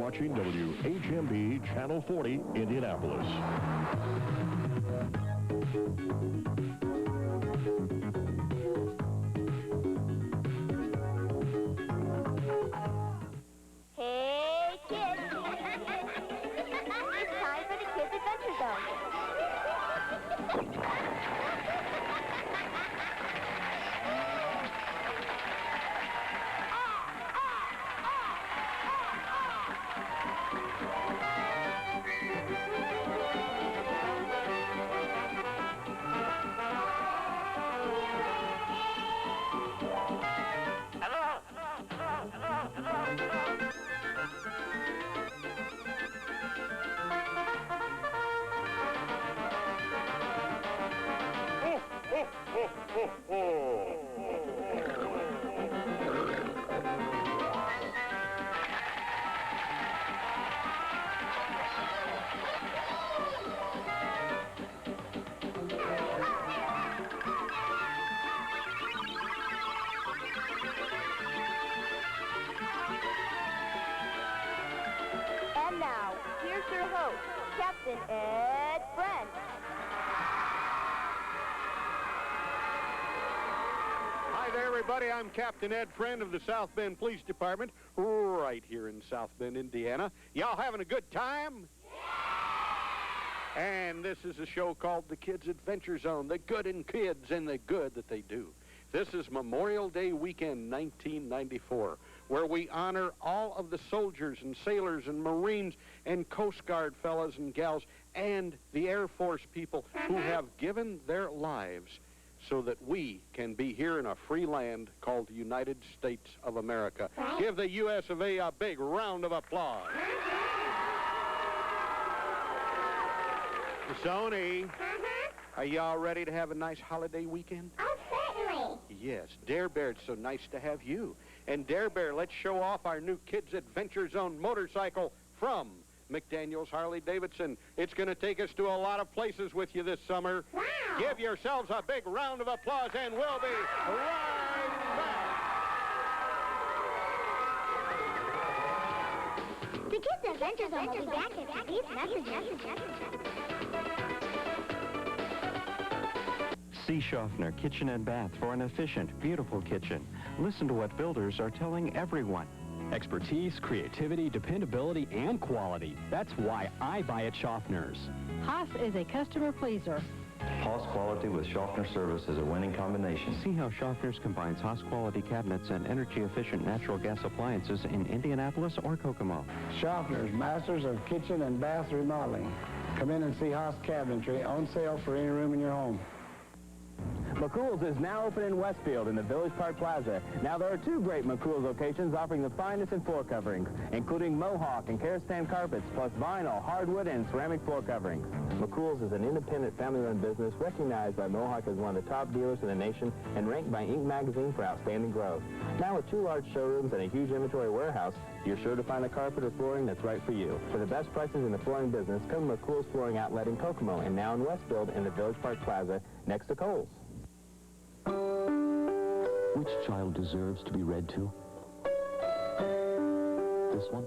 watching WHMP Channel 40, Indianapolis. Hey, kids! It's time for the Kids Adventure Zone. And now, here's your host, Captain Ed Brent. Hi there, everybody. I'm Captain Ed Friend of the South Bend Police Department, right here in South Bend, Indiana. Y'all having a good time? Yeah! And this is a show called The Kids Adventure Zone, the good in kids and the good that they do. This is Memorial Day weekend 1994, where we honor all of the soldiers and sailors and Marines and Coast Guard fellas and gals and the Air Force people who have given their lives so that we can be here in a free land called the United States of America. Give the U.S. of A big round of applause. Sony, are y'all ready to have a nice holiday weekend? Oh, certainly. Yes, Dare Bear, it's so nice to have you. And Dare Bear, let's show off our new Kids Adventure Zone motorcycle from McDaniel's Harley Davidson. It's going to take us to a lot of places with you this summer. Wow. Give yourselves a big round of applause, and we'll be right back. The Kids Adventure Zone will be back after these messages. See Schaffner Kitchen and Bath for an efficient, beautiful kitchen. Listen to what builders are telling everyone. Expertise, creativity, dependability, and quality. That's why I buy at Schaffner's. Haas is a customer pleaser. Haas quality with Schaffner service is a winning combination. See how Schaffner's combines Haas quality cabinets and energy-efficient natural gas appliances in Indianapolis or Kokomo. Schaffner's, masters of kitchen and bath remodeling. Come in and see Haas Cabinetry, on sale for any room in your home. McCool's is now open in Westfield in the Village Park Plaza. Now there are two great McCool's locations offering the finest in floor coverings, including Mohawk and Karastan carpets, plus vinyl, hardwood, and ceramic floor coverings. McCool's is an independent family-run business recognized by Mohawk as one of the top dealers in the nation and ranked by Inc. magazine for outstanding growth. Now with two large showrooms and a huge inventory warehouse, you're sure to find a carpet or flooring that's right for you. For the best prices in the flooring business, come to McCool's Flooring Outlet in Kokomo and now in Westfield in the Village Park Plaza next to Kohl's. Which child deserves to be read to? This one?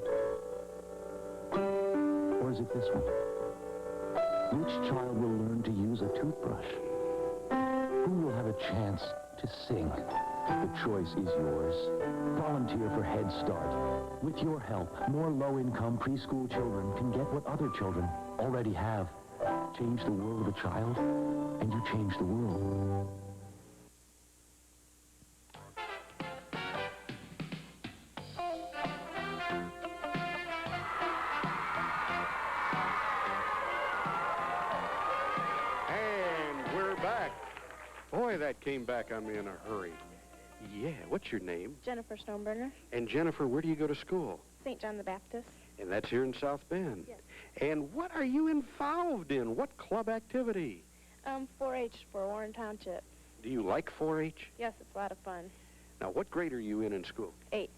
Or is it this one? Which child will learn to use a toothbrush? Who will have a chance to sing? The choice is yours. Volunteer for Head Start. With your help, more low-income preschool children can get what other children already have. Change the world of a child, and you change the world. Boy, that came back on me in a hurry. Yeah, what's your name? Jennifer Stoneburner. And Jennifer, where do you go to school? St. John the Baptist. And that's here in South Bend? Yes. And what are you involved in? What club activity? 4-H for Warren Township. Do you like 4-H? Yes, it's a lot of fun. Now, what grade are you in school? 8.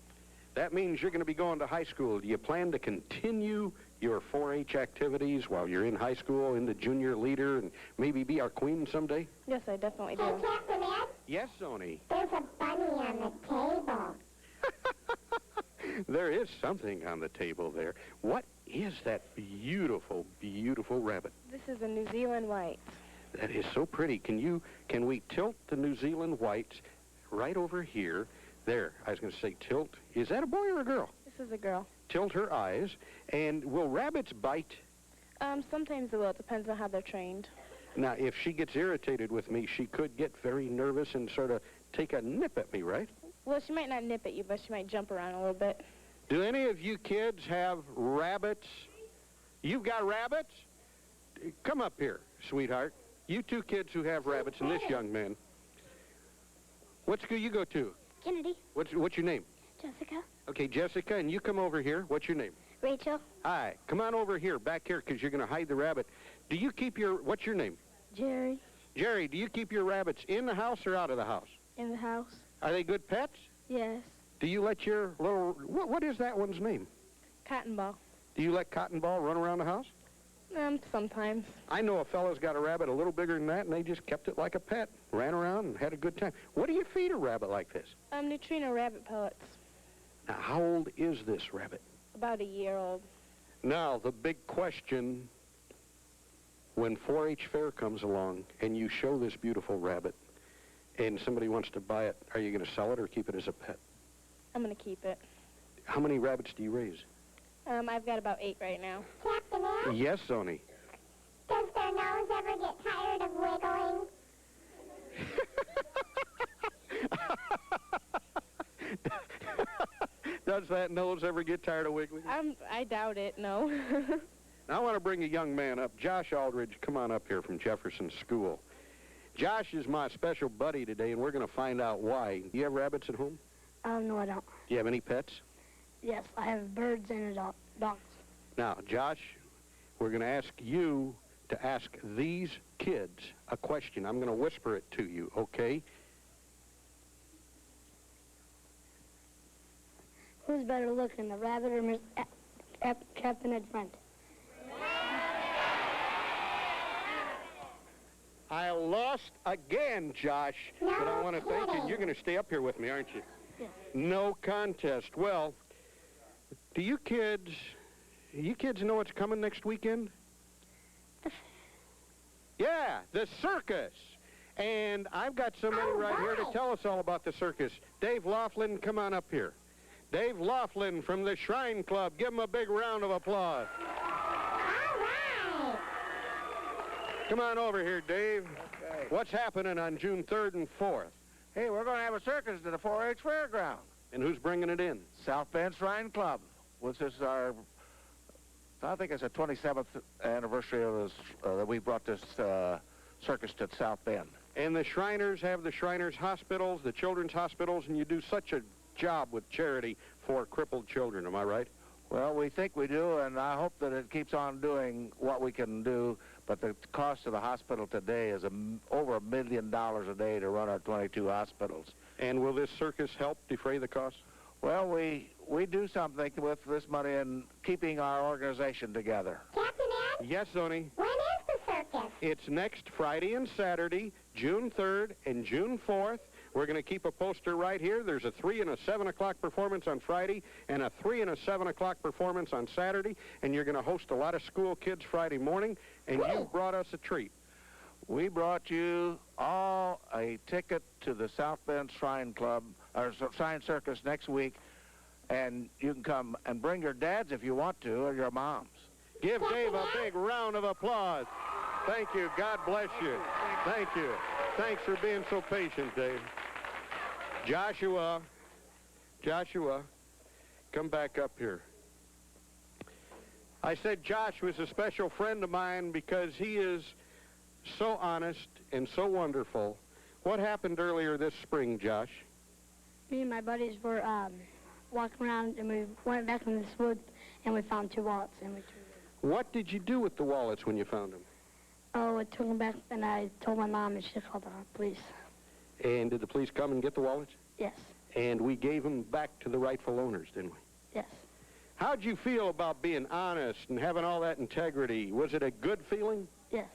That means you're going to be going to high school. Do you plan to continue your 4-H activities while you're in high school, in the junior leader, and maybe be our queen someday? Yes, I definitely do. Hey, Captain Ed? Yes, Sony. There's a bunny on the table. There is something on the table there. What is that beautiful, beautiful rabbit? This is a New Zealand white. That is so pretty. Can we tilt the New Zealand whites right over here? There, I was going to say tilt. Is that a boy or a girl? This is a girl. Tilt her eyes. And will rabbits bite? Sometimes they will. It depends on how they're trained. Now, if she gets irritated with me, she could get very nervous and sort of take a nip at me, right? Well, she might not nip at you, but she might jump around a little bit. Do any of you kids have rabbits? You've got rabbits? Come up here, sweetheart. You two kids who have rabbits and this young man. What school you go to? Kennedy. What's your name? Jessica. Okay, Jessica, and you come over here. What's your name? Rachel. Hi. Come on over here, back here, because you're going to hide the rabbit. Do you keep what's your name? Jerry. Jerry, do you keep your rabbits in the house or out of the house? In the house. Are they good pets? Yes. Do you let your little, what is that one's name? Cotton Ball. Do you let Cotton Ball run around the house? Sometimes. I know a fellow's got a rabbit a little bigger than that, and they just kept it like a pet, ran around and had a good time. What do you feed a rabbit like this? Neutrino rabbit pellets. Now, how old is this rabbit? About a year old. Now, the big question, when 4-H fair comes along and you show this beautiful rabbit and somebody wants to buy it, are you going to sell it or keep it as a pet? I'm going to keep it. How many rabbits do you raise? I've got about 8 right now. Captain Ed, Yes, Zoni. does their nose ever get tired of wiggling? Does that nose ever get tired of wiggling? I doubt it, no. Now I want to bring a young man up. Josh Aldridge, come on up here from Jefferson School. Josh is my special buddy today, and we're going to find out why. Do you have rabbits at home? No, I don't. Do you have any pets? Yes, I have birds and dogs. Now, Josh, we're going to ask you to ask these kids a question. I'm going to whisper it to you, okay? Who's better looking, the rabbit or Captain Ed Friend? I lost again, Josh, but I want to thank you. You're going to stay up here with me, aren't you? Yes. No contest. Well, do you kids know what's coming next weekend? Yeah, the circus. And I've got somebody right here to tell us all about the circus. Dave Laughlin, come on up here. Dave Laughlin from the Shrine Club. Give him a big round of applause. All right. Come on over here, Dave. Okay. What's happening on June 3rd and 4th? Hey, we're going to have a circus at the 4-H fairground. And who's bringing it in? South Bend Shrine Club, which is our, I think it's the 27th anniversary of this, that we brought this circus to South Bend. And the Shriners have the Shriners hospitals, the children's hospitals, and you do such a job with charity for crippled children. Am I right? Well, we think we do, and I hope that it keeps on doing what we can do. But the cost of the hospital today is over $1 million a day to run our 22 hospitals. And will this circus help defray the cost? Well, we do something with this money in keeping our organization together. Captain Ed, Yes, Zoni. when is the circus? It's next Friday and Saturday, June 3rd and June 4th. We're going to keep a poster right here. There's a 3 and a 7 o'clock performance on Friday and a 3 and a 7 o'clock performance on Saturday. And you're going to host a lot of school kids Friday morning. And you brought us a treat. We brought you all a ticket to the South Bend Shrine Club, or Shrine Circus next week. And you can come and bring your dads if you want to, or your moms. Give Dave a big round of applause. Thank you. God bless you. Thank you. Thanks for being so patient, Dave. Joshua, come back up here. I said Josh was a special friend of mine because he is so honest and so wonderful. What happened earlier this spring, Josh? Me and my buddies were walking around, and we went back in this woods, and we found 2 wallets, and we threw them. What did you do with the wallets when you found them? Oh, I took them back, and I told my mom, and she called the police. And did the police come and get the wallets? Yes. And we gave them back to the rightful owners, didn't we? Yes. How'd you feel about being honest and having all that integrity? Was it a good feeling? Yes.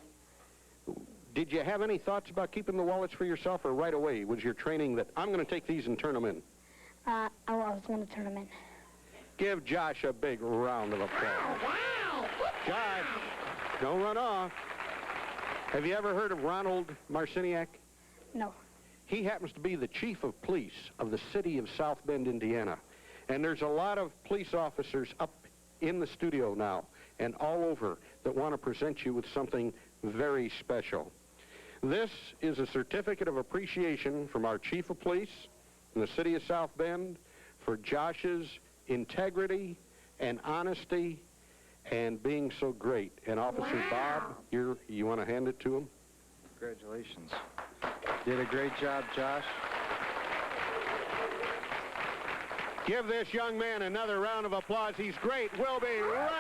Did you have any thoughts about keeping the wallets for yourself, or right away was your training that I'm going to take these and turn them in? I was going to turn them in. Give Josh a big round of applause. Josh, don't run off. Have you ever heard of Ronald Marciniak? No. He happens to be the chief of police of the city of South Bend, Indiana. And there's a lot of police officers up in the studio now and all over that want to present you with something very special. This is a certificate of appreciation from our chief of police in the city of South Bend for Josh's integrity and honesty and being so great. And Officer Bob, you want to hand it to him? Congratulations. Did a great job, Josh. Give this young man another round of applause. He's great. We'll be right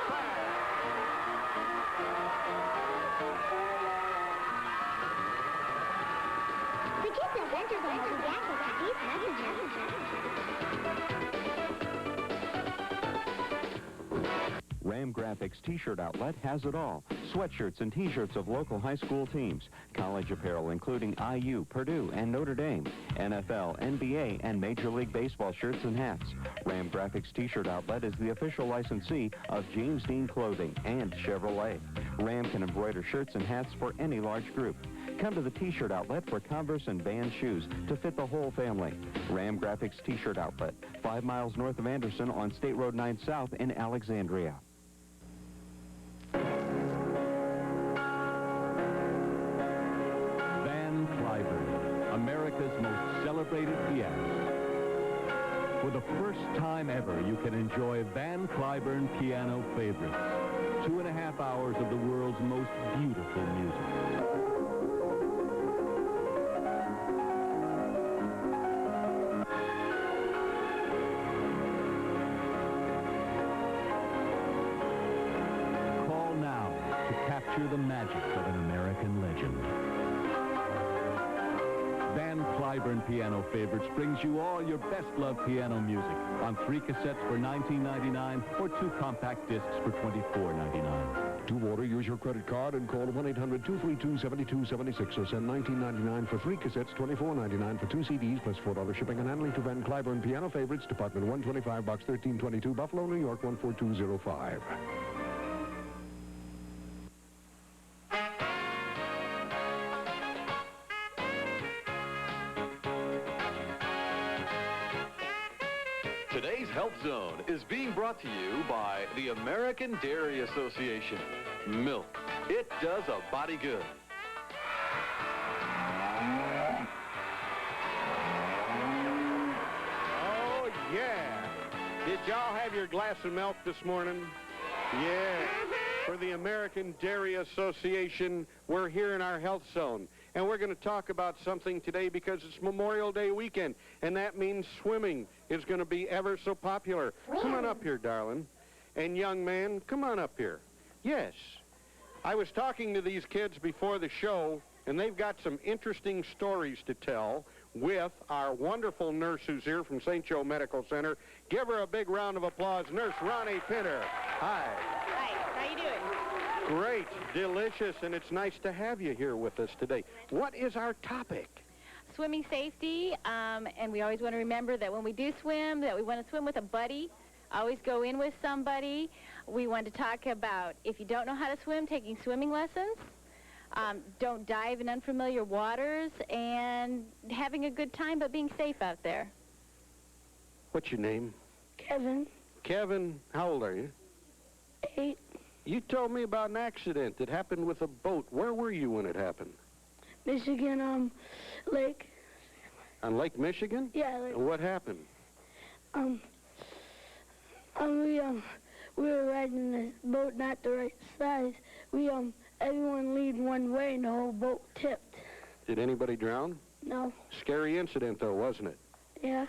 back. The kids at Winterville will be back with these messages. Ram Graphics T-shirt outlet has it all. Sweatshirts and T-shirts of local high school teams. College apparel including IU, Purdue, and Notre Dame. NFL, NBA, and Major League Baseball shirts and hats. Ram Graphics T-shirt outlet is the official licensee of James Dean Clothing and Chevrolet. Ram can embroider shirts and hats for any large group. Come to the T-shirt outlet for Converse and Vans shoes to fit the whole family. Ram Graphics T-shirt outlet, 5 miles north of Anderson on State Road 9 South in Alexandria. Van Cliburn, America's most celebrated pianist. For the first time ever, you can enjoy Van Cliburn piano favorites. 2.5 hours of the world's most beautiful music. Call now to capture the magic of an American legend. Van Cliburn Piano Favorites brings you all your best-loved piano music on 3 cassettes for $19.99 or 2 compact discs for $24.99. To order, use your credit card and call 1-800-232-7276 or send $19.99 for 3 cassettes, $24.99 for 2 CDs, plus $4 shipping and handling to Van Cliburn Piano Favorites, Department 125, Box 1322, Buffalo, New York, 14205. Today's Health Zone is being brought to you by the American Dairy Association. Milk. It does a body good. Oh, yeah. Did y'all have your glass of milk this morning? Yeah. For the American Dairy Association, we're here in our Health Zone. And we're going to talk about something today because it's Memorial Day weekend, and that means swimming is going to be ever so popular. Come on up here, darling. And young man, come on up here. Yes. I was talking to these kids before the show, and they've got some interesting stories to tell with our wonderful nurse who's here from St. Joe Medical Center. Give her a big round of applause, Nurse Ronnie Pinter. Hi. Hi, how you doing? Great, delicious, and it's nice to have you here with us today. What is our topic? Swimming safety, and we always want to remember that when we do swim, that we want to swim with a buddy. Always go in with somebody. We want to talk about, if you don't know how to swim, taking swimming lessons. Don't dive in unfamiliar waters, and having a good time, but being safe out there. What's your name? Kevin. Kevin, how old are you? 8. You told me about an accident that happened with a boat. Where were you when it happened? Michigan, Lake. On Lake Michigan? Yeah, Lake. What happened? We were riding the boat not the right size. Everyone leaned one way and the whole boat tipped. Did anybody drown? No. Scary incident, though, wasn't it? Yeah.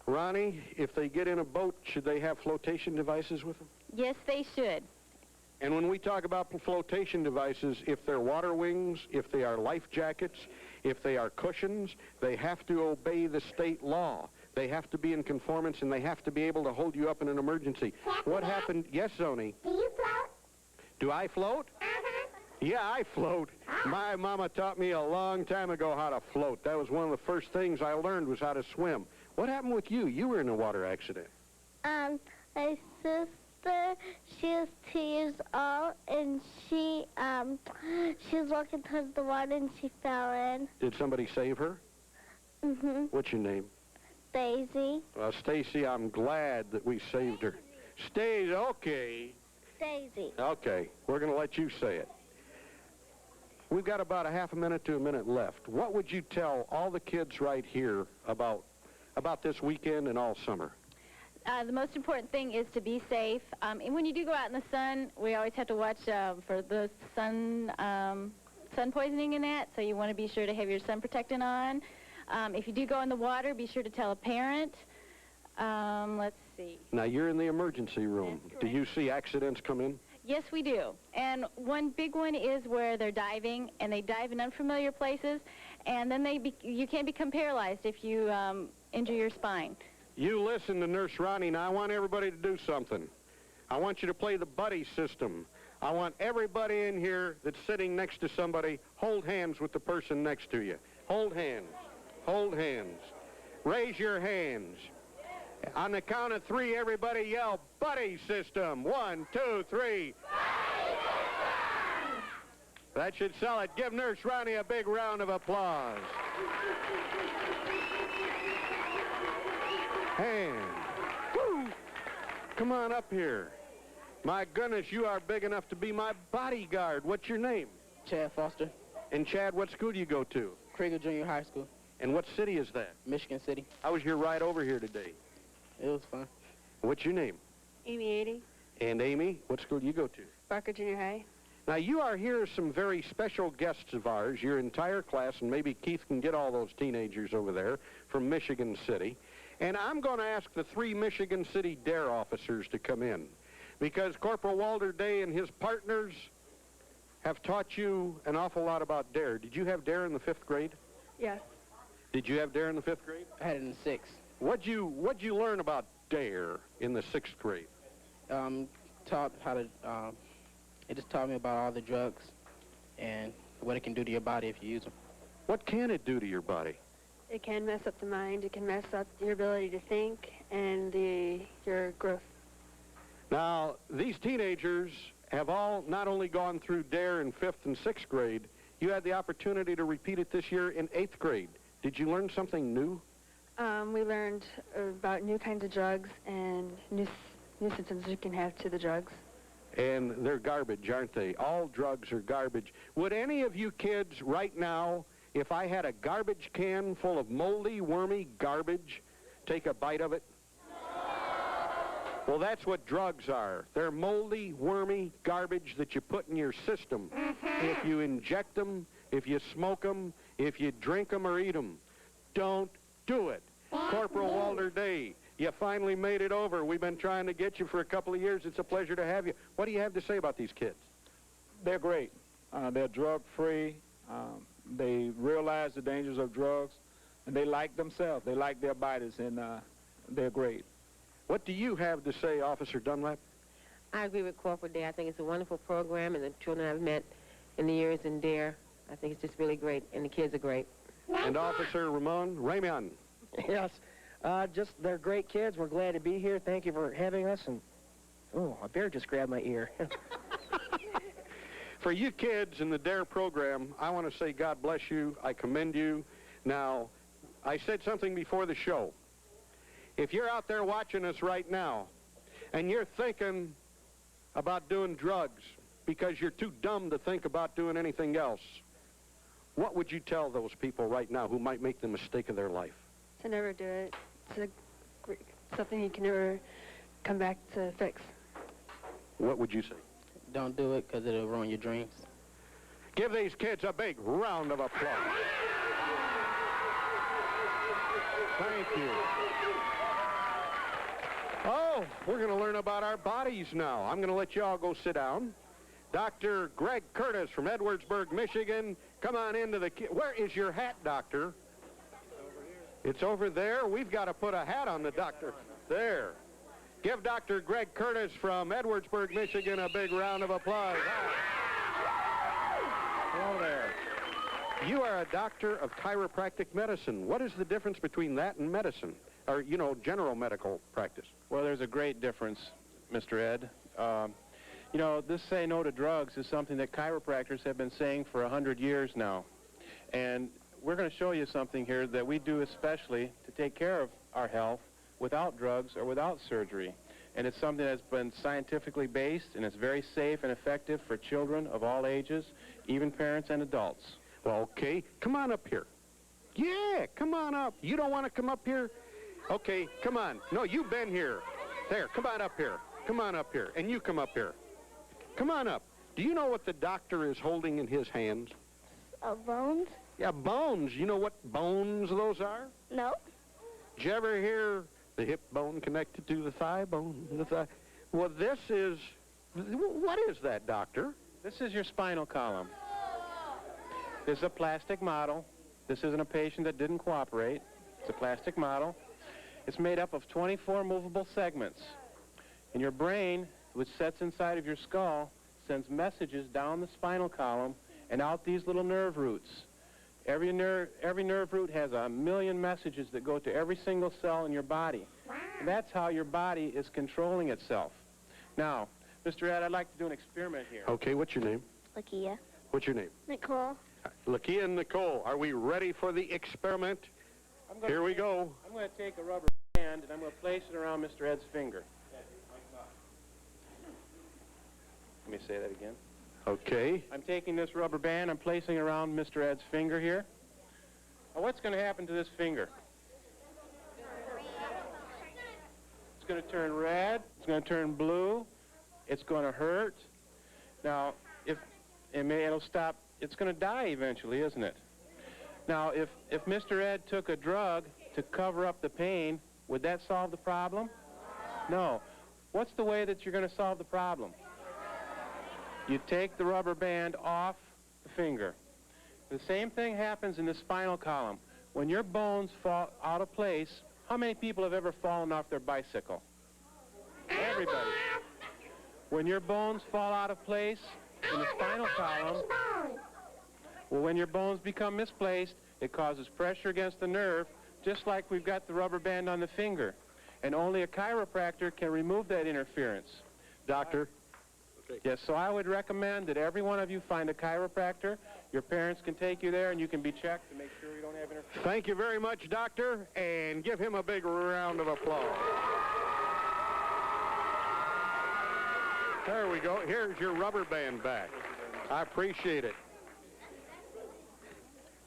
Ronnie, if they get in a boat, should they have flotation devices with them? Yes, they should. And when we talk about flotation devices, if they're water wings, if they are life jackets, if they are cushions, they have to obey the state law. They have to be in conformance, and they have to be able to hold you up in an emergency. What happened? Yes, Zoni? Do you float? Do I float? Yeah, I float. My mama taught me a long time ago how to float. That was one of the first things I learned was how to swim. What happened with you? You were in a water accident. My sister, she is 2 years old, and she was walking towards the water and she fell in. Did somebody save her? Mm-hmm. What's your name? Daisy. Well, Stacy, I'm glad that we saved her. Stacy, okay. Daisy. Okay, we're going to let you say it. We've got about a half a minute to a minute left. What would you tell all the kids right here about this weekend and all summer? The most important thing is to be safe. And when you do go out in the sun, we always have to watch for the sun poisoning and that, so you want to be sure to have your sun protectant on. If you do go in the water, be sure to tell a parent. Let's see. Now, you're in the emergency room. Do you see accidents come in? Yes, we do. And one big one is where they're diving, and they dive in unfamiliar places, and then you can become paralyzed if you injure your spine. You listen to Nurse Ronnie. Now, I want everybody to do something. I want you to play the buddy system. I want everybody in here that's sitting next to somebody, hold hands with the person next to you. Hold hands. Hold hands. Raise your hands. On the count of 3, everybody yell, buddy system. 1, 2, 3. That should sell it. Give Nurse Ronnie a big round of applause. Hands. Woo! Come on up here. My goodness, you are big enough to be my bodyguard. What's your name? Chad Foster. And Chad, what school do you go to? Krieger Junior High School. And what city is that? Michigan City. How was your ride over here today? It was fun. What's your name? Amy 80. And Amy, what school do you go to? Barker Junior High. Now, you are here some very special guests of ours, your entire class, and maybe Keith can get all those teenagers over there from Michigan City. And I'm going to ask the 3 Michigan City DARE officers to come in, because Corporal Walter Day and his partners have taught you an awful lot about DARE. Did you have DARE in the 5th grade? Yes. Did you have DARE in the 5th grade? I had it in the 6th. What'd you learn about DARE in the 6th grade? Taught how to, it just taught me about all the drugs and what it can do to your body if you use them. What can it do to your body? It can mess up the mind. It can mess up your ability to think and your growth. Now, these teenagers have all not only gone through DARE in 5th and 6th grade, you had the opportunity to repeat it this year in 8th grade. Did you learn something new? We learned about new kinds of drugs and nuisances you can have to the drugs. And they're garbage, aren't they? All drugs are garbage. Would any of you kids right now, if I had a garbage can full of moldy, wormy garbage, take a bite of it? Well, that's what drugs are. They're moldy, wormy garbage that you put in your system. If you inject them, if you smoke them, if you drink them or eat them. Don't do it. Corporal Walter Day, you finally made it over. We've been trying to get you for a couple of years. It's a pleasure to have you. What do you have to say about these kids? They're great. They're drug-free. They realize the dangers of drugs, and they like themselves. They like their bodies, and they're great. What do you have to say, Officer Dunlap? I agree with Corporal Day. I think it's a wonderful program, and the children I've met in the years in DARE, I think it's just really great, and the kids are great. And Officer Raymond. Yes, they're great kids. We're glad to be here. Thank you for having us. And oh, a bear just grabbed my ear. For you kids in the DARE program, I want to say God bless you. I commend you. Now, I said something before the show. If you're out there watching us right now, and you're thinking about doing drugs because you're too dumb to think about doing anything else, what would you tell those people right now who might make the mistake of their life? To never do it. It's something you can never come back to fix. What would you say? Don't do it because it'll ruin your dreams. Give these kids a big round of applause. Thank you. Oh, we're going to learn about our bodies now. I'm going to let you all go sit down. Dr. Greg Curtis from Edwardsburg, Michigan. Come on into the... Where is your hat, Doctor? It's over there. We've got to put a hat on the doctor. There. Give Dr. Greg Curtis from Edwardsburg, Michigan, a big round of applause. Hello there. You are a doctor of chiropractic medicine. What is the difference between that and medicine? or, you know, general medical practice? Well, there's a great difference, Mr. Ed. You know, this say no to drugs is something that chiropractors have been saying for 100 years now. And we're going to show you something here that we do especially to take care of our health without drugs or without surgery. And it's something that's been scientifically based, and it's very safe and effective for children of all ages, even parents and adults. Well, okay, come on up here. Yeah, come on up. You don't want to come up here? Okay, come on. No, you've been here. There, come on up here. Come on up here. And you come up here. Come on up. Do you know what the doctor is holding in his hands? Bones? Yeah, bones. You know what bones those are? No. Did you ever hear the hip bone connected to the thigh bone? The thigh? Well, this is... What is that, doctor? This is your spinal column. This is a plastic model. This isn't a patient that didn't cooperate. It's a plastic model. It's made up of 24 movable segments. And your brain, which sits inside of your skull, sends messages down the spinal column and out these little nerve roots. Every nerve root has 1 million messages that go to every single cell in your body. And that's how your body is controlling itself. Now, Mr. Ed, I'd like to do an experiment here. Okay, what's your name? Lakia. What's your name? Nicole. Lakia and Nicole, are we ready for the experiment? Here we go. I'm going to take a rubber band and I'm going to place it around Mr. Ed's finger. Let me say that again. Okay. I'm taking this rubber band, I'm placing it around Mr. Ed's finger here. Now, what's going to happen to this finger? It's going to turn red, it's going to turn blue, it's going to hurt. Now, it'll stop, it's going to die eventually, isn't it? Now, if Mr. Ed took a drug to cover up the pain, would that solve the problem? No. What's the way that you're going to solve the problem? You take the rubber band off the finger. The same thing happens in the spinal column. When your bones fall out of place, how many people have ever fallen off their bicycle? Everybody. When your bones fall out of place in the spinal column, well, when your bones become misplaced, it causes pressure against the nerve, just like we've got the rubber band on the finger. And only a chiropractor can remove that interference. Doctor? Okay. Yes, so I would recommend that every one of you find a chiropractor. Your parents can take you there, and you can be checked to make sure you don't have interference. Thank you very much, doctor, and give him a big round of applause. There we go. Here's your rubber band back. I appreciate it.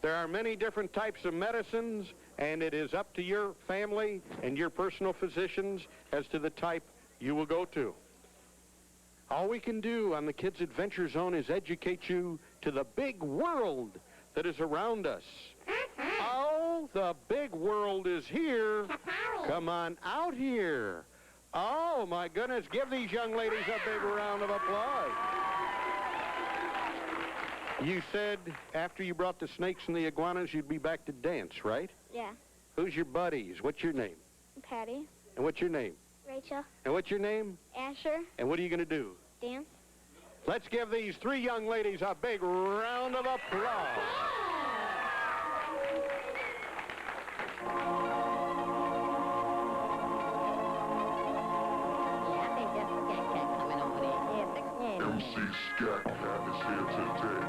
There are many different types of medicines, and it is up to your family and your personal physicians as to the type you will go to. All we can do on the Kids Adventure Zone is educate you to the big world that is around us. Oh, the big world is here. Come on out here. Oh, my goodness. Give these young ladies a big round of applause. You said after you brought the snakes and the iguanas, you'd be back to dance, right? Yeah. Who's your buddies? What's your name? Patty. And what's your name? Rachel. And what's your name? Asher. And what are you going to do? Dance. Let's give these three young ladies a big round of applause. MC Scat Cat is here today.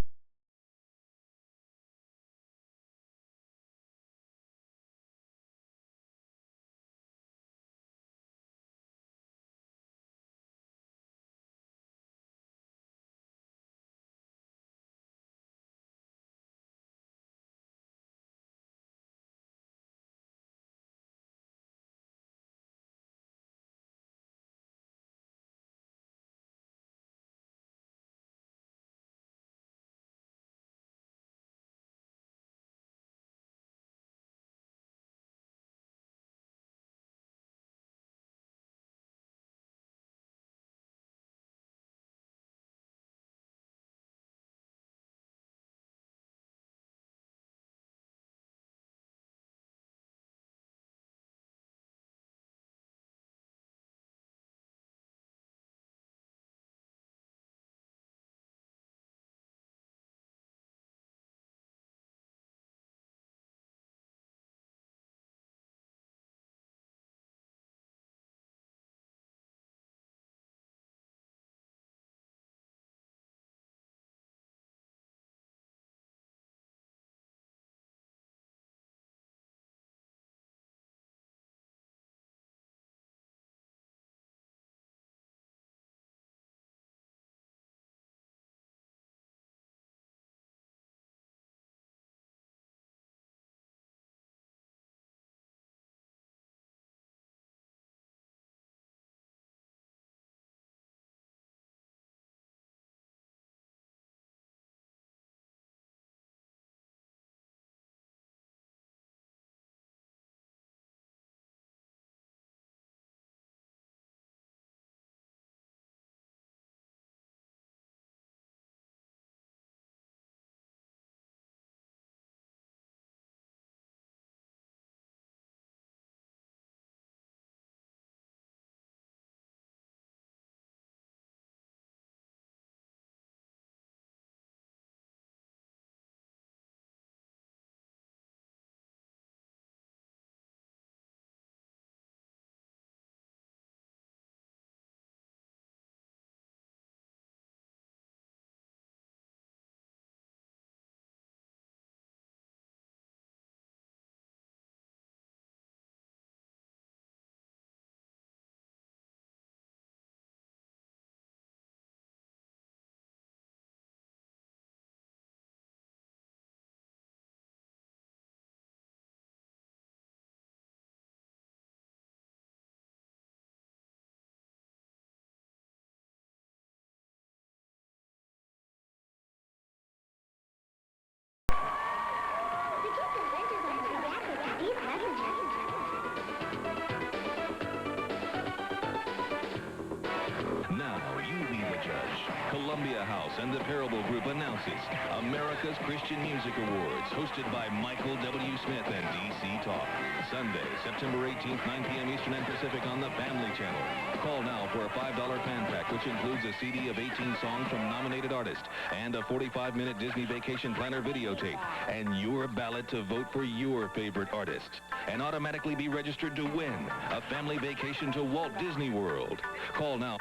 judge. Columbia House and the Parable Group announces America's Christian Music Awards, hosted by Michael W. Smith and DC Talk. Sunday, September 18th, 9 p.m. Eastern and Pacific on the Family Channel. Call now for a $5 fan pack, which includes a CD of 18 songs from nominated artists and a 45-minute Disney Vacation Planner videotape, and your ballot to vote for your favorite artist, and automatically be registered to win a family vacation to Walt Disney World. Call now.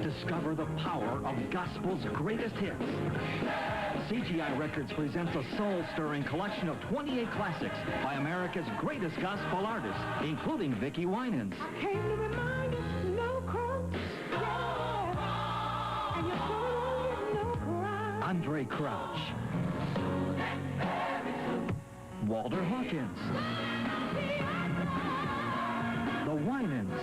Discover the power of gospel's greatest hits. CGI Records presents a soul-stirring collection of 28 classics by America's greatest gospel artists, including Vicki Winans, Andre Crouch, Walter Hawkins, the Winans,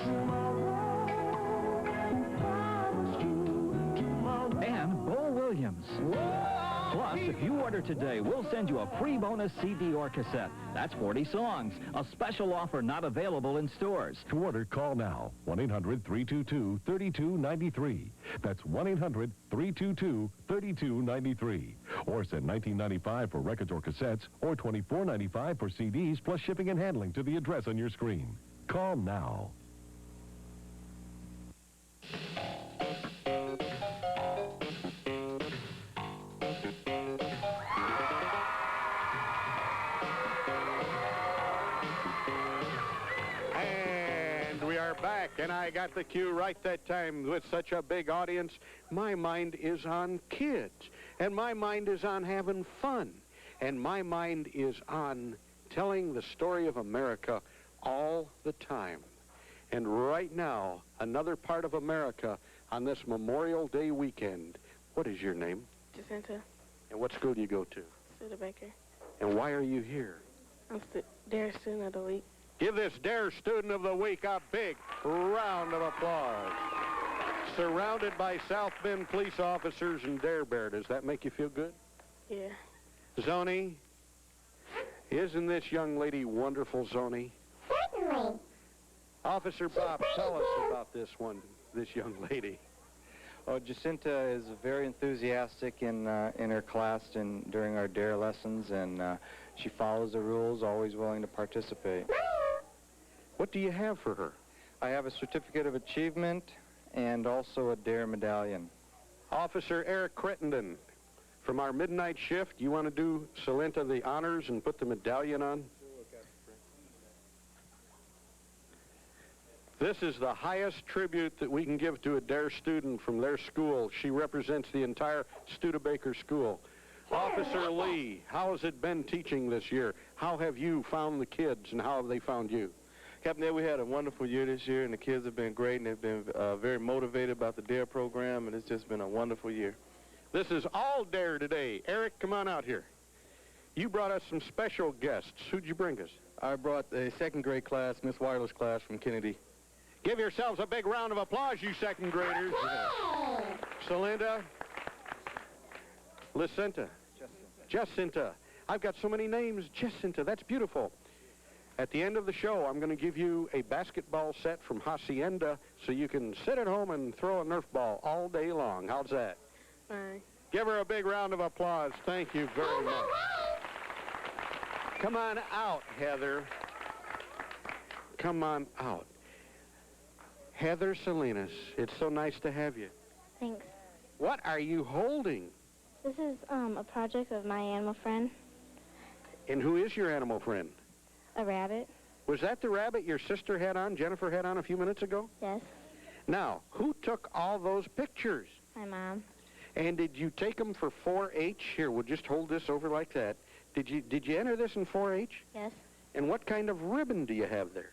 and Bo Williams. Plus, if you order today, we'll send you a free bonus CD or cassette. That's 40 songs. A special offer not available in stores. To order, call now. 1-800-322-3293. That's 1-800-322-3293. Or send $19.95 for records or cassettes, or $24.95 for CDs, plus shipping and handling to the address on your screen. Call now. Back, and I got the cue right that time. With such a big audience, my mind is on kids, and my mind is on having fun, and my mind is on telling the story of America all the time. And right now, another part of America on this Memorial Day weekend. What is your name? Jacinta. And what school do you go to? Studebaker. And why are you here? I'm Dare Student of the Week. Give this Dare Student of the Week a big round of applause. Surrounded by South Bend police officers and Dare Bear. Does that make you feel good? Yeah. Zoni, isn't this young lady wonderful, Zoni? Certainly. Officer Bob, tell us about this young lady. Oh, Jacinta is very enthusiastic in her class and during our DARE lessons, and she follows the rules, always willing to participate. What do you have for her? I have a certificate of achievement and also a DARE medallion. Officer Eric Crittenden, from our midnight shift, you want to do Salenta the honors and put the medallion on? This is the highest tribute that we can give to a DARE student from their school. She represents the entire Studebaker School. Officer Lee, how has it been teaching this year? How have you found the kids, and how have they found you? Captain Ed, we had a wonderful year this year, and the kids have been great, and they've been very motivated about the DARE program, and it's just been a wonderful year. This is all DARE today. Eric, come on out here. You brought us some special guests. Who'd you bring us? I brought a second grade class, Miss Wireless class from Kennedy. Give yourselves a big round of applause, you second graders. Salenta. Jacinta. Jacinta. I've got so many names. Jacinta, that's beautiful. At the end of the show, I'm going to give you a basketball set from Hacienda so you can sit at home and throw a Nerf ball all day long. How's that? Bye. Give her a big round of applause. Thank you very much. Come on out, Heather. Come on out. Heather Salinas, it's so nice to have you. Thanks. What are you holding? This is a project of my animal friend. And who is your animal friend? A rabbit. Was that the rabbit your sister had on, Jennifer had on a few minutes ago? Yes. Now, who took all those pictures? My mom. And did you take them for 4-H? Here, we'll just hold this over like that. Did you enter this in 4-H? Yes. And what kind of ribbon do you have there?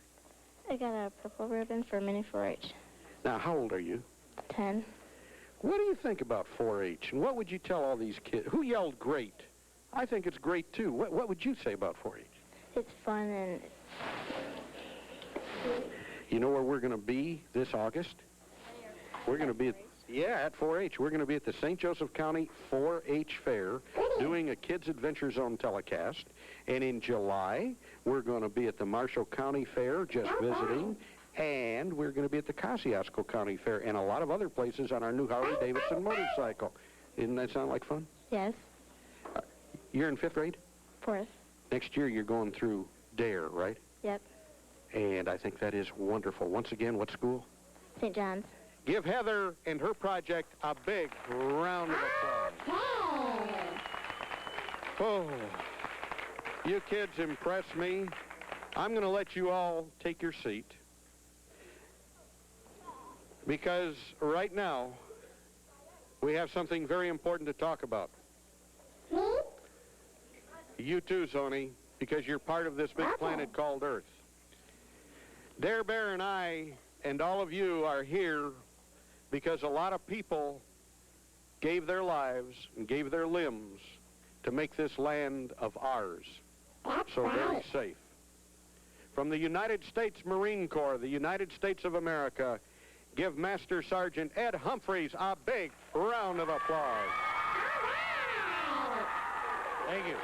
I got a purple ribbon for mini 4-H. Now, how old are you? 10. What do you think about 4-H? And what would you tell all these kids? Who yelled great? I think it's great, too. What would you say about 4-H? It's fun and... You know where we're going to be this August? We're going to be at 4-H. We're going to be at the St. Joseph County 4-H Fair doing a Kids Adventure Zone telecast. And in July, we're going to be at the Marshall County Fair just visiting. And we're going to be at the Kosciuszko County Fair and a lot of other places on our new Harley-Davidson motorcycle. Didn't that sound like fun? Yes. You're in 5th grade? 4th. Next year you're going through DARE, right? Yep. And I think that is wonderful. Once again, what school? St. John's. Give Heather and her project a big round of applause. Oh, you kids impress me. I'm going to let you all take your seat, because right now we have something very important to talk about. You too, Sony, because you're part of this big planet called Earth. Dare Bear and I and all of you are here because a lot of people gave their lives and gave their limbs to make this land of ours so very safe. From the United States Marine Corps, the United States of America, give Master Sergeant Ed Humphreys a big round of applause. Thank you.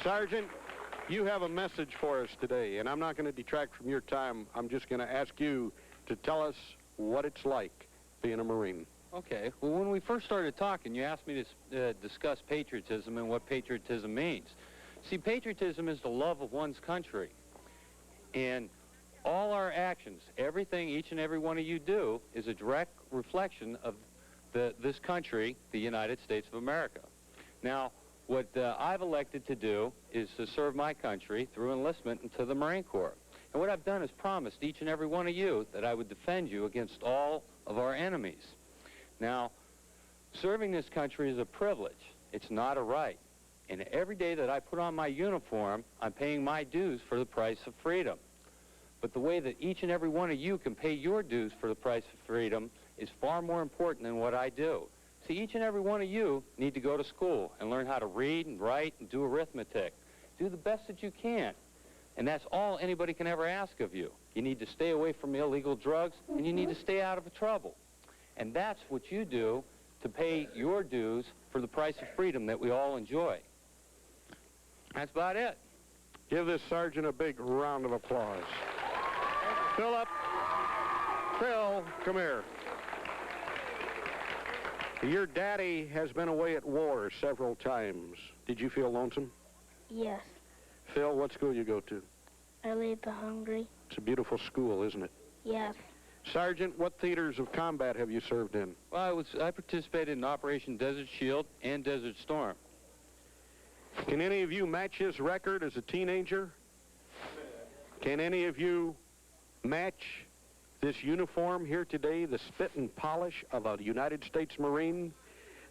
Sergeant, you have a message for us today, and I'm not going to detract from your time. I'm just going to ask you to tell us what it's like being a Marine. Okay. Well, when we first started talking, you asked me to discuss patriotism and what patriotism means. See, patriotism is the love of one's country. And all our actions, everything each and every one of you do, is a direct reflection of this country, the United States of America. Now, what I've elected to do is to serve my country through enlistment into the Marine Corps. And what I've done is promised each and every one of you that I would defend you against all of our enemies. Now, serving this country is a privilege. It's not a right. And every day that I put on my uniform, I'm paying my dues for the price of freedom. But the way that each and every one of you can pay your dues for the price of freedom is far more important than what I do. See, each and every one of you need to go to school and learn how to read and write and do arithmetic. Do the best that you can. And that's all anybody can ever ask of you. You need to stay away from illegal drugs, and you need to stay out of trouble. And that's what you do to pay your dues for the price of freedom that we all enjoy. That's about it. Give this sergeant a big round of applause. Philip, Phil, come here. Your daddy has been away at war several times. Did you feel lonesome? Yes. Phil, what school you go to? I lead the Hungry. It's a beautiful school, isn't it? Yes. Sergeant, what theaters of combat have you served in? Well, I participated in Operation Desert Shield and Desert Storm. Can any of you match his record as a teenager? Can any of you match this uniform here today, the spit and polish of a United States Marine?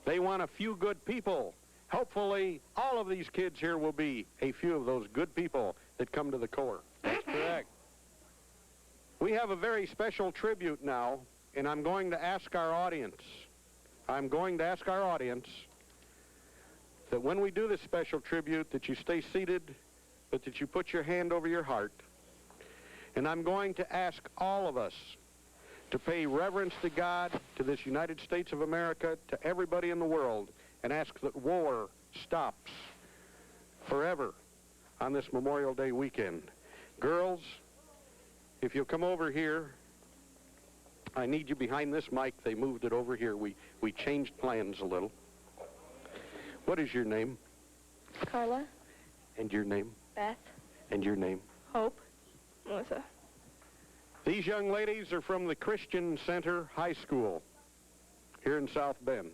They want a few good people. Hopefully, all of these kids here will be a few of those good people that come to the Corps. That's correct. We have a very special tribute now, and I'm going to ask our audience that when we do this special tribute, that you stay seated, but that you put your hand over your heart. And I'm going to ask all of us to pay reverence to God, to this United States of America, to everybody in the world, and ask that war stops forever on this Memorial Day weekend. Girls, if you'll come over here, I need you behind this mic. They moved it over here. We changed plans a little. What is your name? Carla. And your name? Beth. And your name? Hope. Melissa. These young ladies are from the Christian Center High School here in South Bend.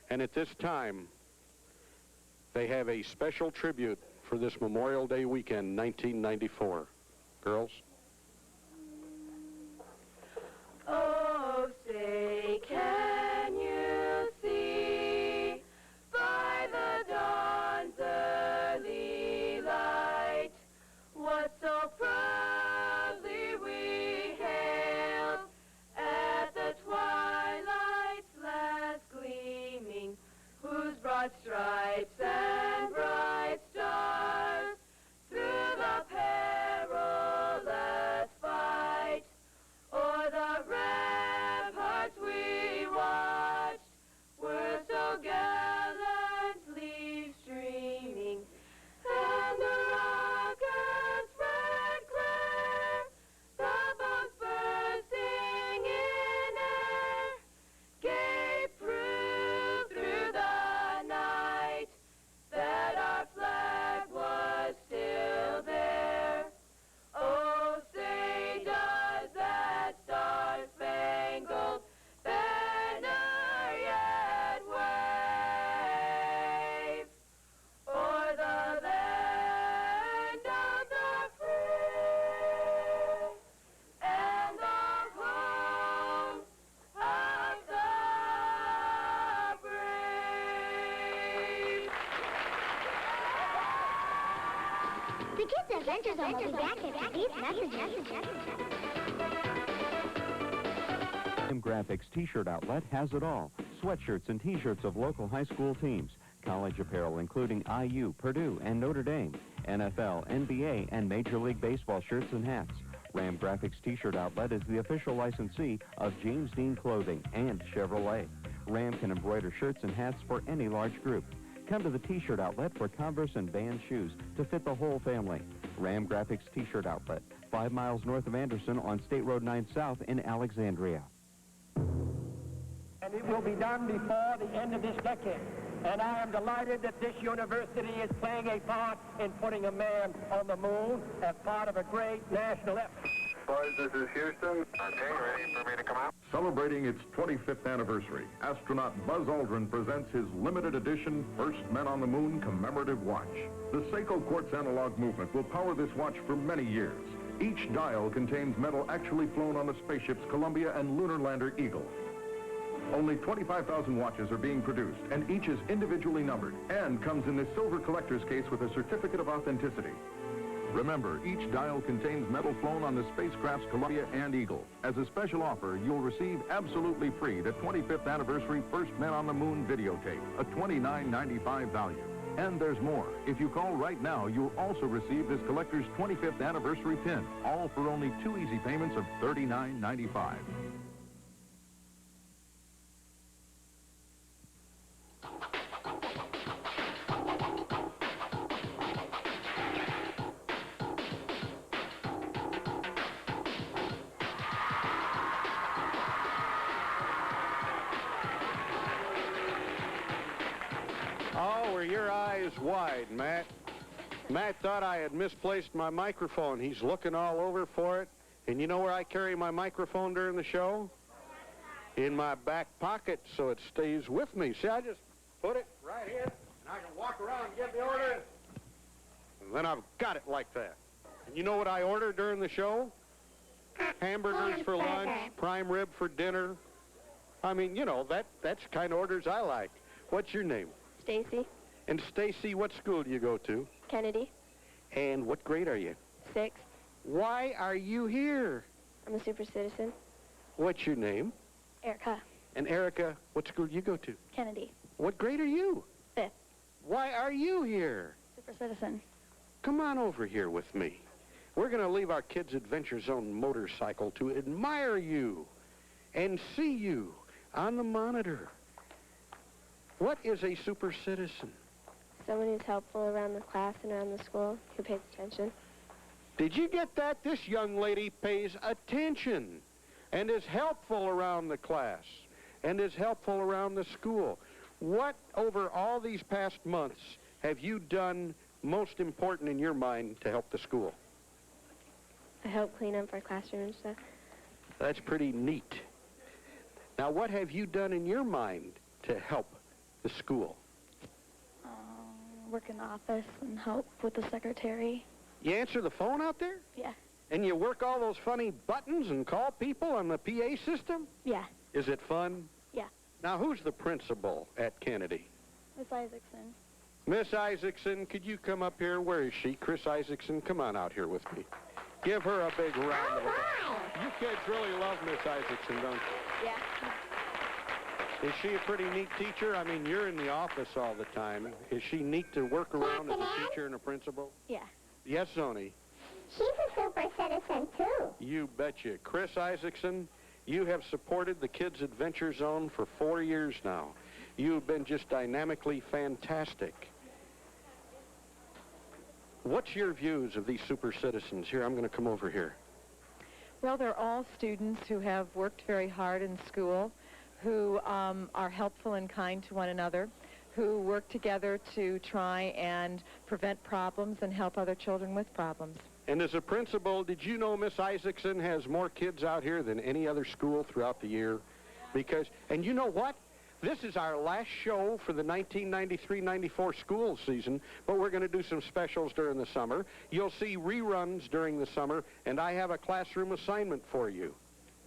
And at this time, they have a special tribute for this Memorial Day weekend, 1994. Girls? Oh, say, can you see by the dawn's early light what so proudly we hailed at the twilight's last gleaming, whose broad stripes and bright stars through the perilous Adventure Zone will be back after these messages. Graphics T-shirt outlet has it all. Sweatshirts and T-shirts of local high school teams. College apparel including IU, Purdue, and Notre Dame. NFL, NBA, and Major League Baseball shirts and hats. Ram Graphics T-shirt outlet is the official licensee of James Dean Clothing and Chevrolet. Ram can embroider shirts and hats for any large group. Come to the T-shirt outlet for Converse and Band shoes to fit the whole family. Ram Graphics T-shirt outlet, 5 miles north of Anderson on State Road 9 South in Alexandria. And it will be done before the end of this decade. And I am delighted that this university is playing a part in putting a man on the moon as part of a great national effort. Boys, this is Houston. Okay, ready for me to come out? Celebrating its 25th anniversary, astronaut Buzz Aldrin presents his limited edition First Men on the Moon commemorative watch. The Seiko Quartz analog movement will power this watch for many years. Each dial contains metal actually flown on the spaceships Columbia and lunar lander Eagle. Only 25,000 watches are being produced, and each is individually numbered and comes in this silver collector's case with a certificate of authenticity. Remember, each dial contains metal flown on the spacecrafts Columbia and Eagle. As a special offer, you'll receive absolutely free the 25th anniversary First Men on the Moon videotape, a $29.95 value. And there's more. If you call right now, you'll also receive this collector's 25th anniversary pin, all for only 2 easy payments of $39.95. Oh, were your eyes wide, Matt? Matt thought I had misplaced my microphone. He's looking all over for it. And you know where I carry my microphone during the show? In my back pocket, so it stays with me. See, I just put it right here, and I can walk around and get the order. And then I've got it like that. And you know what I order during the show? Hamburgers for lunch, prime rib for dinner. I mean, you know, that's the kind of orders I like. What's your name? Stacy. And Stacy, what school do you go to? Kennedy. And what grade are you? 6. Why are you here? I'm a super citizen. What's your name? Erica. And Erica, what school do you go to? Kennedy. What grade are you? 5th. Why are you here? Super citizen. Come on over here with me. We're going to leave our Kids Adventure Zone motorcycle to admire you and see you on the monitor. What is a super citizen? Someone who's helpful around the class and around the school, who pays attention. Did you get that? This young lady pays attention and is helpful around the class and is helpful around the school. What, over all these past months, have you done most important in your mind to help the school? I help clean up our classroom and stuff. That's pretty neat. Now, what have you done in your mind to help the school? Work in the office and help with the secretary. You answer the phone out there? Yeah. And you work all those funny buttons and call people on the PA system? Yeah. Is it fun? Yeah. Now, who's the principal at Kennedy? Miss Isaacson. Miss Isaacson, could you come up here? Where is she? Chris Isaacson, come on out here with me. Give her a big round of applause. You kids really love Miss Isaacson, don't you? Yeah. Is she a pretty neat teacher? I mean, you're in the office all the time. Is she neat to work around as a teacher and a principal? Yeah. Yes, Zoni. She's a super citizen, too. You betcha. Chris Isaacson, you have supported the Kids Adventure Zone for 4 years now. You've been just dynamically fantastic. What's your views of these super citizens? Here, I'm going to come over here. Well, they're all students who have worked very hard in school, who are helpful and kind to one another, who work together to try and prevent problems and help other children with problems. And as a principal, did you know Miss Isaacson has more kids out here than any other school throughout the year? Because, and you know what? This is our last show for the 1993-94 school season, but we're going to do some specials during the summer. You'll see reruns during the summer, and I have a classroom assignment for you.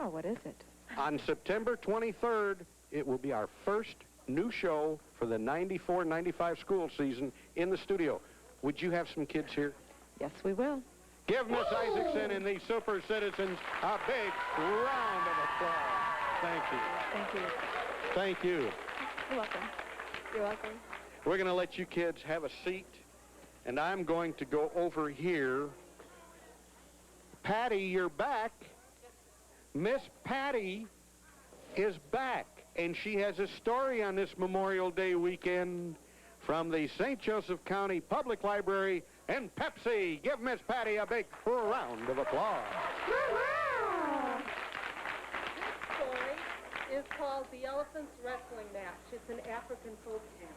Oh, what is it? On September 23rd, it will be our first new show for the 94-95 school season in the studio. Would you have some kids here? Yes, we will. Give Miss Isaacson and these super citizens a big round of applause. Thank you. Thank you. Thank you. You're welcome. You're welcome. We're going to let you kids have a seat, and I'm going to go over here. Patty, you're back. Miss Patty is back, and she has a story on this Memorial Day weekend from the St. Joseph County Public Library and Pepsi. Give Miss Patty a big round of applause. This story is called The Elephant's Wrestling Match. It's an African folk tale.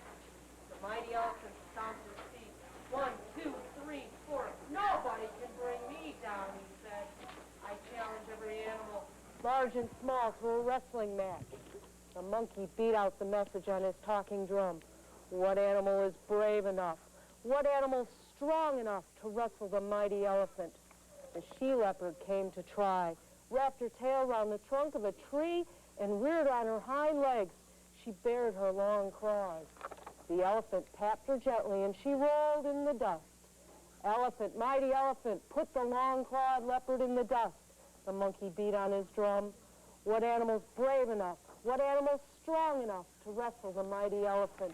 The mighty elephant stomped his feet. 1, 2, 3, 4. Nobody can bring me down, he said. I challenge every animal, large and small, to a wrestling match. The monkey beat out the message on his talking drum. What animal is brave enough? What animal strong enough to wrestle the mighty elephant? The she-leopard came to try, wrapped her tail around the trunk of a tree, and reared on her hind legs. She bared her long claws. The elephant tapped her gently, and she rolled in the dust. Elephant, mighty elephant, put the long-clawed leopard in the dust. The monkey beat on his drum. What animal's brave enough? What animal's strong enough to wrestle the mighty elephant?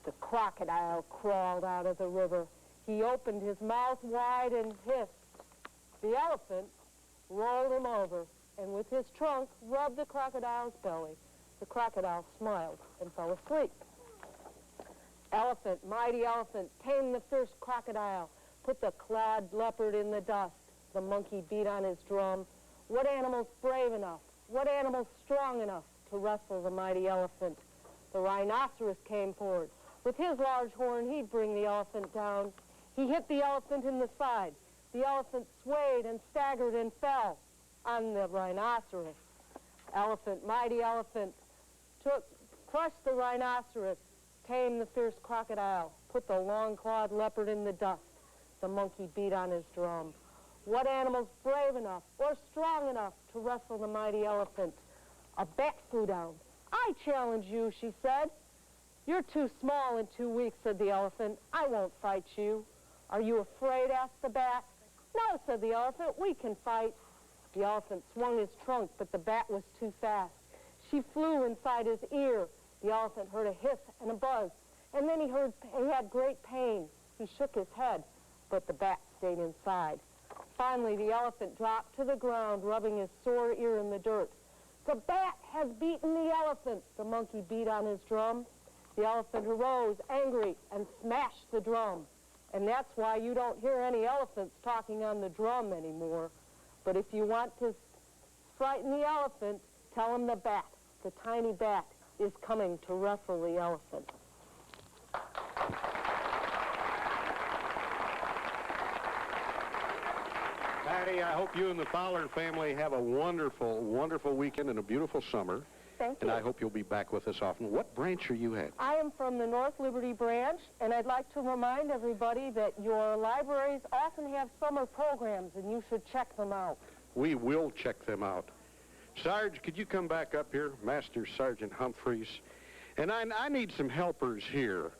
The crocodile crawled out of the river. He opened his mouth wide and hissed. The elephant rolled him over, and with his trunk rubbed the crocodile's belly. The crocodile smiled and fell asleep. Elephant, mighty elephant, tamed the fierce crocodile, put the clawed leopard in the dust. The monkey beat on his drum. What animal's brave enough? What animal's strong enough to wrestle the mighty elephant? The rhinoceros came forward. With his large horn, he'd bring the elephant down. He hit the elephant in the side. The elephant swayed and staggered and fell on the rhinoceros. Elephant, mighty elephant, crushed the rhinoceros, tamed the fierce crocodile, put the long-clawed leopard in the dust. The monkey beat on his drum. What animal's brave enough or strong enough to wrestle the mighty elephant? A bat flew down. I challenge you, she said. You're too small and too weak, said the elephant. I won't fight you. Are you afraid, asked the bat. No, said the elephant, we can fight. The elephant swung his trunk, but the bat was too fast. She flew inside his ear. The elephant heard a hiss and a buzz, and then he had great pain. He shook his head, but the bat stayed inside. Finally, the elephant dropped to the ground, rubbing his sore ear in the dirt. The bat has beaten the elephant, the monkey beat on his drum. The elephant arose, angry, and smashed the drum. And that's why you don't hear any elephants talking on the drum anymore. But if you want to frighten the elephant, tell him the bat, the tiny bat, is coming to wrestle the elephant. Patty, I hope you and the Fowler family have a wonderful, wonderful weekend and a beautiful summer. Thank you. And I hope you'll be back with us often. What branch are you at? I am from the North Liberty branch, and I'd like to remind everybody that your libraries often have summer programs, and you should check them out. We will check them out. Sarge, could you come back up here? Master Sergeant Humphreys. And I need some helpers here.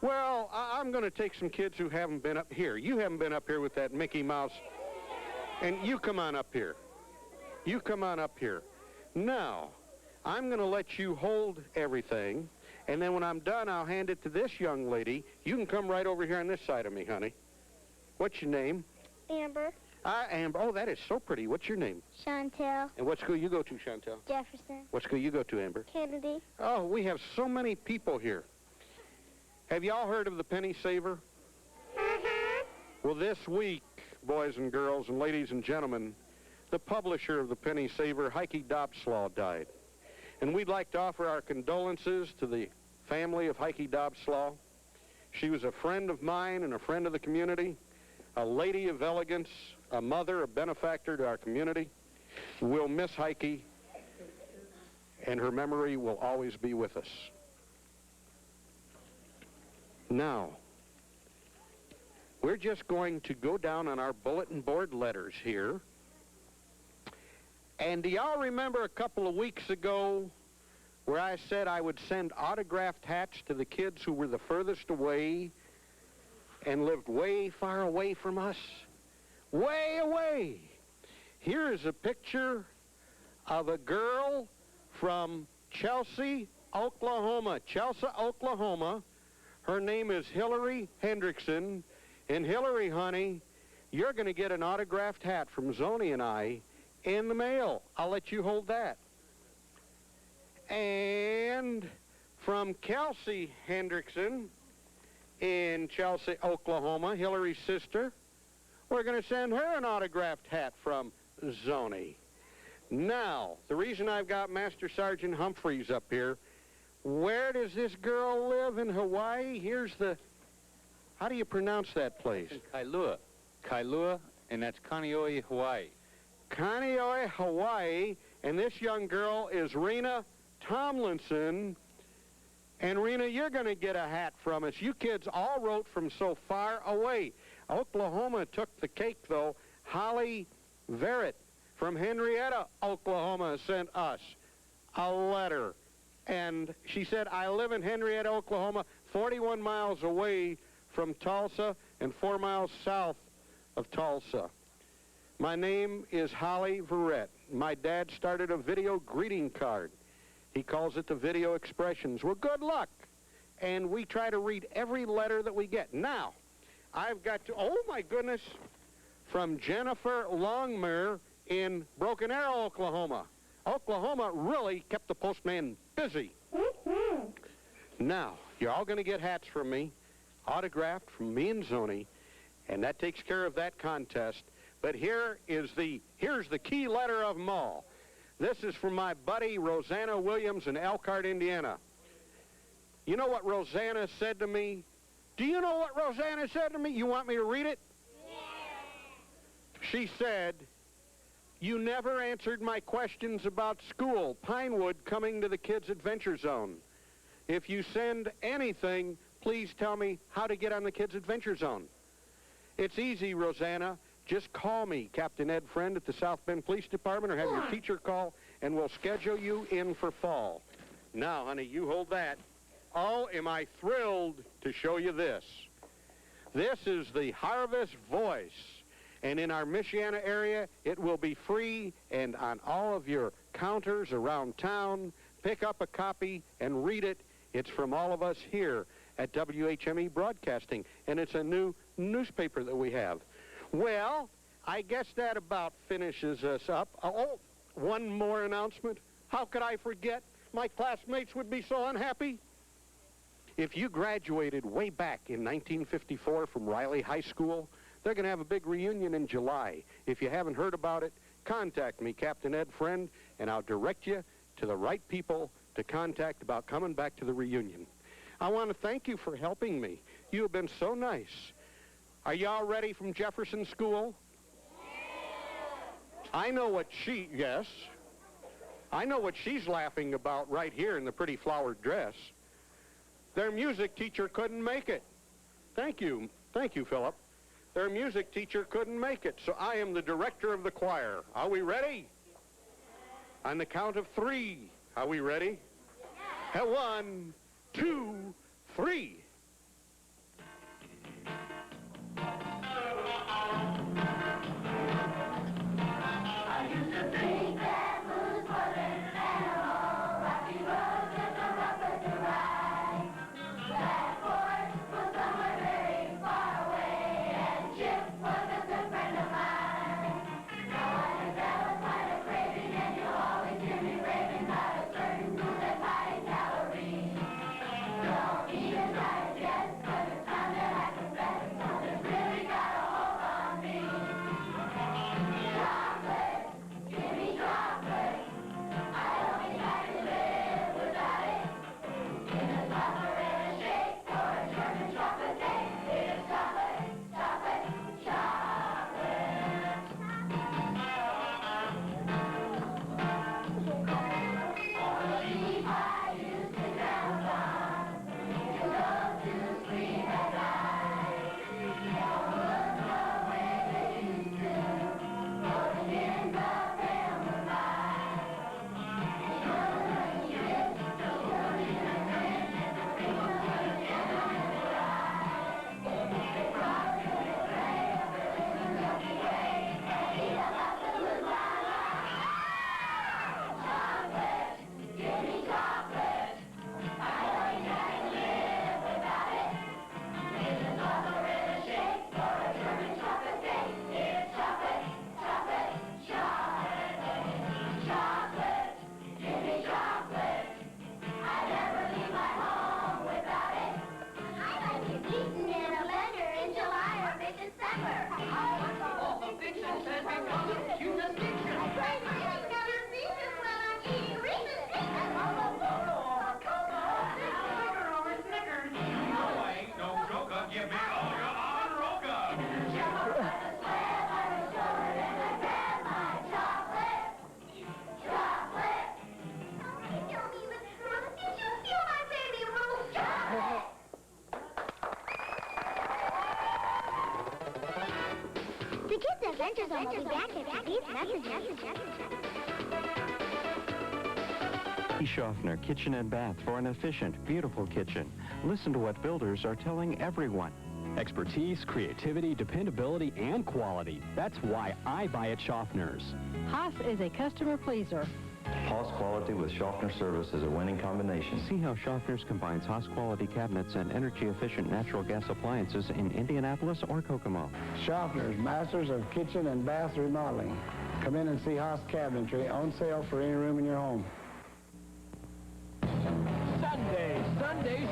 Well, I'm going to take some kids who haven't been up here. You haven't been up here with that Mickey Mouse. And you come on up here. You come on up here. Now, I'm going to let you hold everything, and then when I'm done, I'll hand it to this young lady. You can come right over here on this side of me, honey. What's your name? Amber. Amber. Oh, that is so pretty. What's your name? Chantel. And what school you go to, Chantel? Jefferson. What school you go to, Amber? Kennedy. Oh, we have so many people here. Have y'all heard of the Penny Saver? Well, this week, boys and girls and ladies and gentlemen, the publisher of the Penny Saver, Heike Dobslaw, died. And we'd like to offer our condolences to the family of Heike Dobslaw. She was a friend of mine and a friend of the community, a lady of elegance, a mother, a benefactor to our community. We'll miss Heike, and her memory will always be with us. Now, we're just going to go down on our bulletin board letters here. And do y'all remember a couple of weeks ago where I said I would send autographed hats to the kids who were the furthest away and lived way far away from us. Way away. Here is a picture of a girl from Chelsea, Oklahoma. Chelsea, Oklahoma. Her name is Hillary Hendrickson. And Hillary, honey, you're going to get an autographed hat from Zoni and I in the mail. I'll let you hold that. And from Kelsey Hendrickson in Chelsea, Oklahoma, Hillary's sister, we're going to send her an autographed hat from Zoni. Now, the reason I've got Master Sergeant Humphreys up here, where does this girl live in Hawaii? Here's the, how do you pronounce that place? In Kailua. Kailua, and that's Kaneohe, Hawaii. Kaneohe, Hawaii, and this young girl is Rena Tomlinson. And Rena, you're going to get a hat from us. You kids all wrote from so far away. Oklahoma took the cake, though. Holly Verrett from Henrietta, Oklahoma, sent us a letter. And she said, I live in Henrietta, Oklahoma, 41 miles away from Tulsa and 4 miles south of Tulsa. My name is Holly Verrett. My dad started a video greeting card. He calls it the Video Expressions. Well, good luck. And we try to read every letter that we get. Now, I've got to, oh my goodness, from Jennifer Longmire in Broken Arrow, Oklahoma. Oklahoma really kept the postman busy. Now, you're all going to get hats from me, autographed from me and Zoni, and that takes care of that contest. But here's the key letter of them all. This is from my buddy Rosanna Williams in Elkhart, Indiana. You know what Rosanna said to me? Do you know what Rosanna said to me? You want me to read it? Yeah. She said, you never answered my questions about school, Pinewood coming to the Kids Adventure Zone. If you send anything, please tell me how to get on the Kids Adventure Zone. It's easy, Rosanna. Just call me, Captain Ed Friend at the South Bend Police Department, or have your teacher call, and we'll schedule you in for fall. Now, honey, you hold that. Oh, am I thrilled to show you this. This is the Harvest Voice, and in our Michiana area, it will be free, and on all of your counters around town, pick up a copy and read it. It's from all of us here at WHME Broadcasting, and it's a new newspaper that we have. Well, I guess that about finishes us up. Oh, one more announcement. How could I forget? My classmates would be so unhappy. If you graduated way back in 1954 from Riley High School, they're going to have a big reunion in July. If you haven't heard about it, contact me, Captain Ed Friend, and I'll direct you to the right people to contact about coming back to the reunion. I want to thank you for helping me. You have been so nice. Are y'all ready from Jefferson School? I know what yes. I know what she's laughing about right here in the pretty flowered dress. Their music teacher couldn't make it. Thank you, Philip. Their music teacher couldn't make it, so I am the director of the choir. Are we ready? On the count of 3. Are we ready? 1, 2, 3. Don't eat a Adventure Zone will be back after these messages. Schaffner Kitchen and Bath for an efficient, beautiful kitchen. Listen to what builders are telling everyone. Expertise, creativity, dependability, and quality. That's why I buy at Schaffner's. Haas is a customer pleaser. Haas quality with Schaffner service is a winning combination. See how Schaffner's combines Haas quality cabinets and energy-efficient natural gas appliances in Indianapolis or Kokomo. Schaffner's, masters of kitchen and bath remodeling. Come in and see Haas Cabinetry on sale for any room in your home.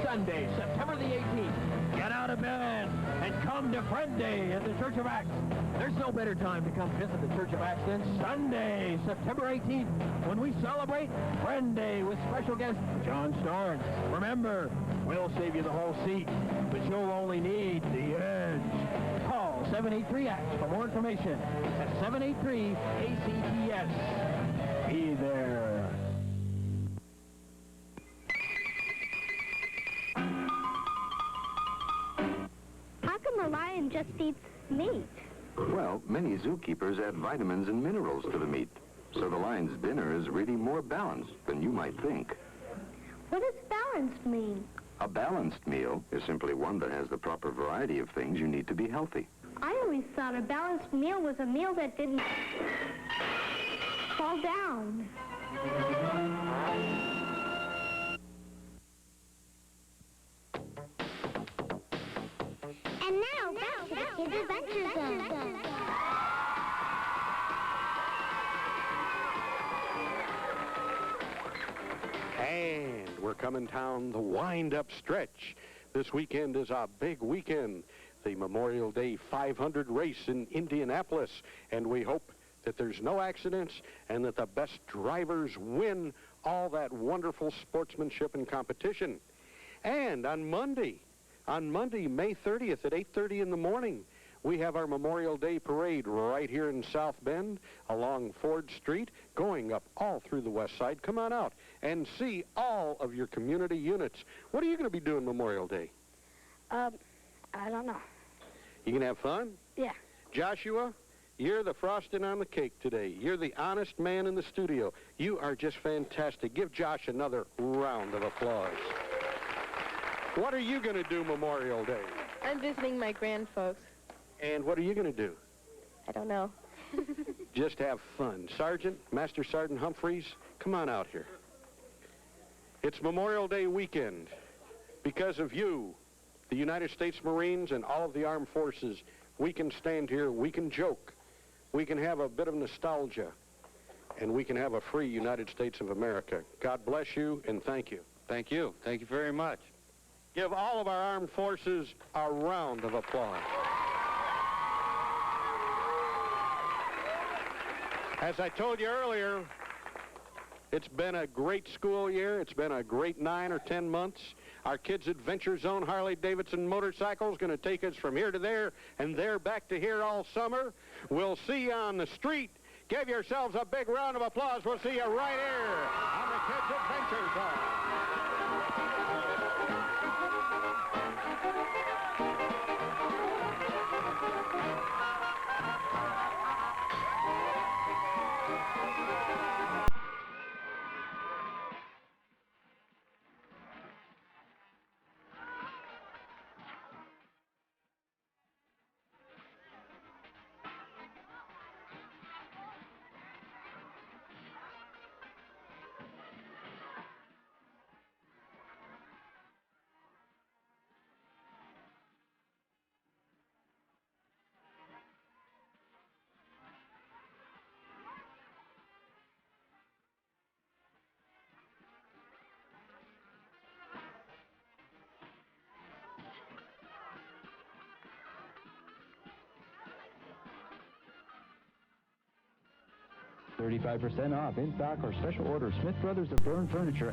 Sunday, September the 18th. Get out of bed and come to Friend Day at the Church of Acts. There's no better time to come visit the Church of Acts than Sunday, September 18th, when we celebrate Friend Day with special guest John Starnes. Remember, we'll save you the whole seat, but you'll only need the edge. Call 783-ACTS for more information at 783-ACTS. Be there. The lion just eats meat. Well, many zookeepers add vitamins and minerals to the meat, so the lion's dinner is really more balanced than you might think. What does balanced mean? A balanced meal is simply one that has the proper variety of things you need to be healthy. I always thought a balanced meal was a meal that didn't fall down. And now, back to the Kids Adventure Zone. And we're coming down the wind-up stretch. This weekend is a big weekend, the Memorial Day 500 race in Indianapolis, and we hope that there's no accidents and that the best drivers win all that wonderful sportsmanship and competition. And on Monday, May 30th at 8:30 in the morning, we have our Memorial Day Parade right here in South Bend along Ford Street, going up all through the west side. Come on out and see all of your community units. What are you going to be doing Memorial Day? I don't know. You going to have fun? Yeah. Joshua, you're the frosting on the cake today. You're the honest man in the studio. You are just fantastic. Give Josh another round of applause. What are you going to do Memorial Day? I'm visiting my grandfolks. And what are you going to do? I don't know. Just have fun. Sergeant, Master Sergeant Humphreys, come on out here. It's Memorial Day weekend. Because of you, the United States Marines and all of the armed forces, we can stand here, we can joke, we can have a bit of nostalgia, and we can have a free United States of America. God bless you, and thank you. Thank you. Thank you very much. Give all of our armed forces a round of applause. As I told you earlier, it's been a great school year. It's been a great 9 or 10 months. Our Kids Adventure Zone Harley-Davidson motorcycle is going to take us from here to there and there back to here all summer. We'll see you on the street. Give yourselves a big round of applause. We'll see you right here on the Kids Adventure Zone. $35% off in stock or special order. Smith Brothers of Byrne Furniture.